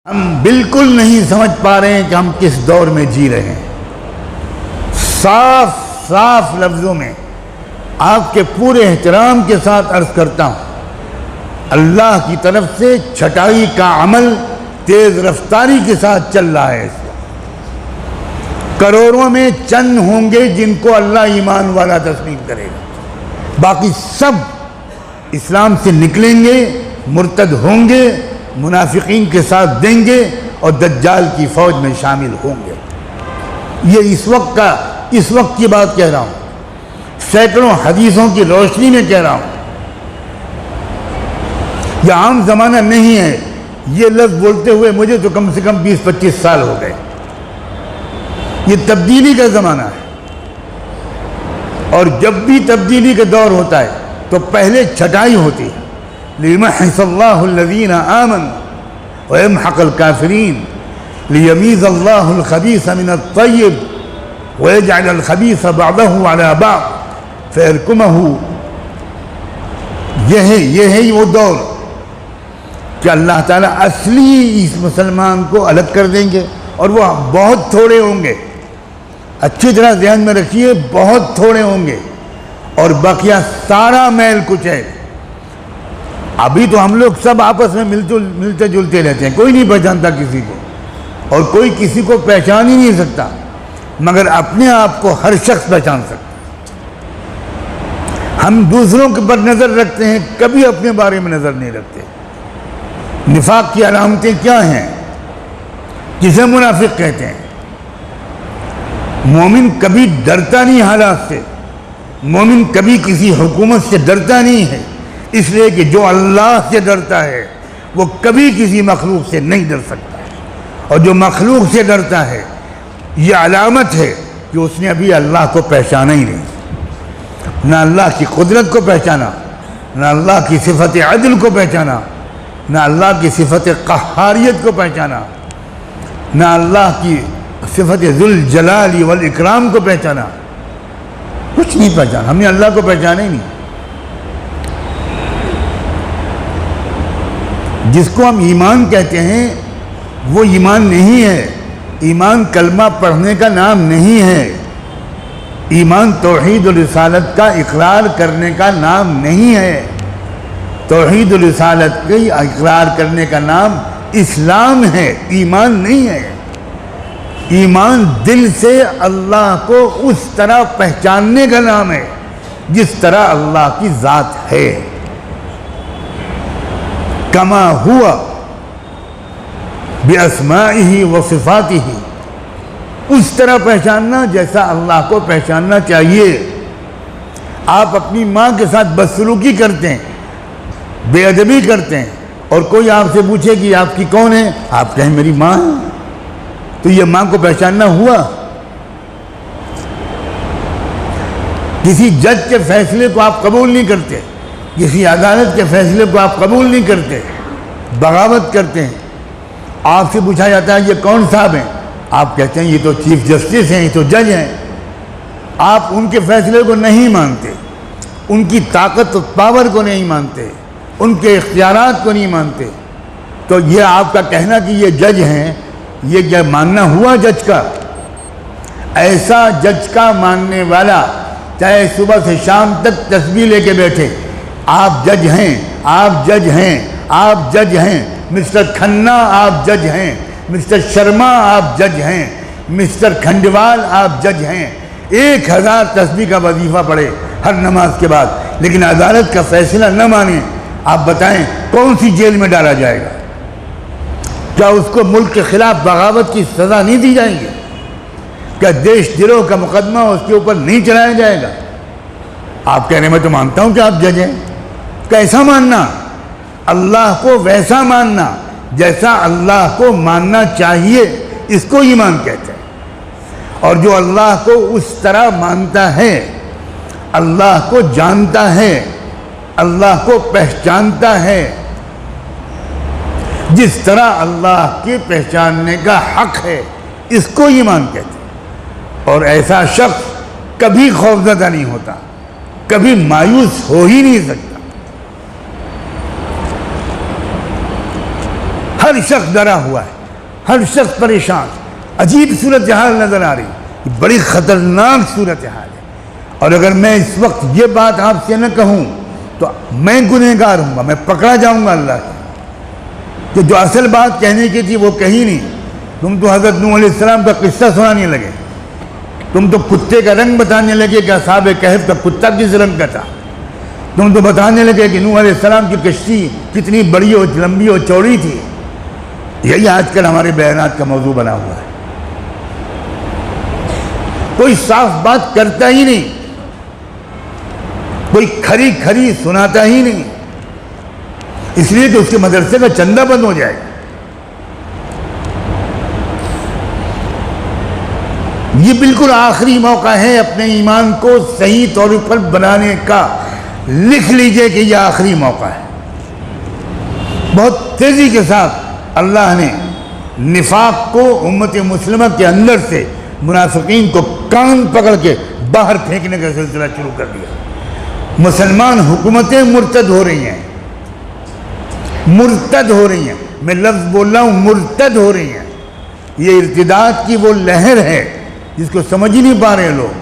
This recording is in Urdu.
ہم بالکل نہیں سمجھ پا رہے ہیں کہ ہم کس دور میں جی رہے ہیں۔ صاف صاف لفظوں میں آپ کے پورے احترام کے ساتھ عرض کرتا ہوں، اللہ کی طرف سے چھٹائی کا عمل تیز رفتاری کے ساتھ چل رہا ہے۔ اس وقت کروڑوں میں چند ہوں گے جن کو اللہ ایمان والا تسلیم کرے گا، باقی سب اسلام سے نکلیں گے، مرتد ہوں گے، منافقین کے ساتھ دیں گے اور دجال کی فوج میں شامل ہوں گے۔ یہ اس وقت کی بات کہہ رہا ہوں، سینکڑوں حدیثوں کی روشنی میں کہہ رہا ہوں۔ یہ عام زمانہ نہیں ہے، یہ لفظ بولتے ہوئے مجھے تو کم سے کم 20-25 سال ہو گئے۔ یہ تبدیلی کا زمانہ ہے، اور جب بھی تبدیلی کا دور ہوتا ہے تو پہلے چھٹائی ہوتی ہے۔ لِيُمَحِّصَ اللَّهُ الَّذِينَ آمَنُوا وَيَمْحَقَ الْكَافِرِينَ لِيَمِيزَ اللَّهُ الْخَبِيثَ مِنَ الطَّيِّبِ وَيَجْعَلَ الْخَبِيثَ بَعْضَهُ عَلَى بَعْضٍ فَيَرْكُمَهُ۔ یہ ہے وہ دور کہ اللہ تعالیٰ اصلی اس مسلمان کو الگ کر دیں گے، اور وہ بہت تھوڑے ہوں گے۔ اچھی طرح ذہن میں رکھیے، بہت تھوڑے ہوں گے، اور باقیہ سارا میل کچھ ہے۔ ابھی تو ہم لوگ سب آپس میں ملتے جلتے رہتے ہیں، کوئی نہیں پہچانتا کسی کو، اور کوئی کسی کو پہچان ہی نہیں سکتا، مگر اپنے آپ کو ہر شخص پہچان سکتا ہے۔ ہم دوسروں کے پر نظر رکھتے ہیں، کبھی اپنے بارے میں نظر نہیں رکھتے۔ نفاق کی علامتیں کیا ہیں؟ کسے منافق کہتے ہیں؟ مومن کبھی ڈرتا نہیں حالات سے، مومن کبھی کسی حکومت سے ڈرتا نہیں ہے، اس لیے کہ جو اللہ سے ڈرتا ہے وہ کبھی کسی مخلوق سے نہیں ڈر سکتا ہے، اور جو مخلوق سے ڈرتا ہے یہ علامت ہے کہ اس نے ابھی اللہ کو پہچانا ہی نہیں، نہ اللہ کی قدرت کو پہچانا، نہ اللہ کی صفت عدل کو پہچانا، نہ اللہ کی صفت قہاریت کو پہچانا، نہ اللہ کی صفت ذوالجلال والاکرام کو پہچانا، کچھ نہیں پہچانا۔ ہم نے اللہ کو پہچانا ہی نہیں۔ جس کو ہم ایمان کہتے ہیں وہ ایمان نہیں ہے۔ ایمان کلمہ پڑھنے کا نام نہیں ہے، ایمان توحید و رسالت کا اقرار کرنے کا نام نہیں ہے۔ توحید و رسالت کا اقرار کرنے کا نام اسلام ہے، ایمان نہیں ہے۔ ایمان دل سے اللہ کو اس طرح پہچاننے کا نام ہے جس طرح اللہ کی ذات ہے، کما ہوا بِأَسْمَائِهِ وَصِفَاتِهِ، اس طرح پہچاننا جیسا اللہ کو پہچاننا چاہیے۔ آپ اپنی ماں کے ساتھ بدسلوکی کرتے ہیں، بے ادبی کرتے ہیں، اور کوئی آپ سے پوچھے کہ آپ کی کون ہے، آپ کہیں میری ماں ہے، تو یہ ماں کو پہچاننا ہوا؟ کسی جج کے فیصلے کو آپ قبول نہیں کرتے، کسی عدالت کے فیصلے کو آپ قبول نہیں کرتے، بغاوت کرتے ہیں۔ آپ سے پوچھا جاتا ہے یہ کون صاحب ہیں، آپ کہتے ہیں یہ تو چیف جسٹس ہیں، یہ تو جج ہیں۔ آپ ان کے فیصلے کو نہیں مانتے، ان کی طاقت و پاور کو نہیں مانتے، ان کے اختیارات کو نہیں مانتے، تو یہ آپ کا کہنا کہ یہ جج ہیں، یہ کیا ماننا ہوا جج کا؟ ایسا جج کا ماننے والا چاہے صبح سے شام تک تسبیح لے کے بیٹھے، آپ جج ہیں، آپ جج ہیں، آپ جج ہیں، مسٹر کھنہ آپ جج ہیں، مسٹر شرما آپ جج ہیں، مسٹر کھنڈوال آپ جج ہیں۔ 1000 تسبیح کا وظیفہ پڑھے ہر نماز کے بعد، لیکن عدالت کا فیصلہ نہ مانے، آپ بتائیں کون سی جیل میں ڈالا جائے گا؟ کیا اس کو ملک کے خلاف بغاوت کی سزا نہیں دی جائے گی؟ کیا دیش دروہ کا مقدمہ اس کے اوپر نہیں چلایا جائے گا؟ آپ کہہ رہے ہیں میں تو مانتا ہوں کہ آپ جج ہیں۔ کیسا ماننا؟ اللہ کو ویسا ماننا جیسا اللہ کو ماننا چاہیے، اس کو ایمان کہتے ہیں۔ اور جو اللہ کو اس طرح مانتا ہے، اللہ کو جانتا ہے، اللہ کو پہچانتا ہے جس طرح اللہ کے پہچاننے کا حق ہے، اس کو ایمان کہتے ہیں۔ اور ایسا شخص کبھی خوفزدہ نہیں ہوتا، کبھی مایوس ہو ہی نہیں سکتا۔ ہر ہر شخص ڈرا ہوا ہے، ہر شخص پریشان، عجیب صورتحال نظر آ رہی، بڑی خطرناک صورتحال ہے۔ اور اگر میں اس وقت یہ بات آپ سے نہ کہوں تو میں گنہگار ہوں گا، میں پکڑا جاؤں گا اللہ کی، کہ جو اصل بات کہنے کی تھی وہ کہی نہیں۔ تم تو حضرت نوح علیہ السلام کا قصہ سنانے لگے، تم تو کتے کا رنگ بتانے لگے کہ اصحاب کہف کا کتا کس رنگ کا تھا، تم تو بتانے لگے کہ نوح علیہ السلام کی کشتی کتنی بڑی اور لمبی اور چوڑی تھی۔ یہی آج کل ہمارے بیانات کا موضوع بنا ہوا ہے۔ کوئی صاف بات کرتا ہی نہیں، کوئی کھری کھری سناتا ہی نہیں، اس لیے کہ اس کے مدرسے کا چندہ بند ہو جائے گا۔ یہ بالکل آخری موقع ہے اپنے ایمان کو صحیح طور پر بنانے کا، لکھ لیجئے کہ یہ آخری موقع ہے۔ بہت تیزی کے ساتھ اللہ نے نفاق کو امت مسلمہ کے اندر سے، منافقین کو کان پکڑ کے باہر پھینکنے کا سلسلہ شروع کر دیا۔ مسلمان حکومتیں مرتد ہو رہی ہیں، مرتد ہو رہی ہیں، میں لفظ بول رہا ہوں مرتد ہو رہی ہیں۔ یہ ارتداد کی وہ لہر ہے جس کو سمجھ ہی نہیں پا رہے لوگ۔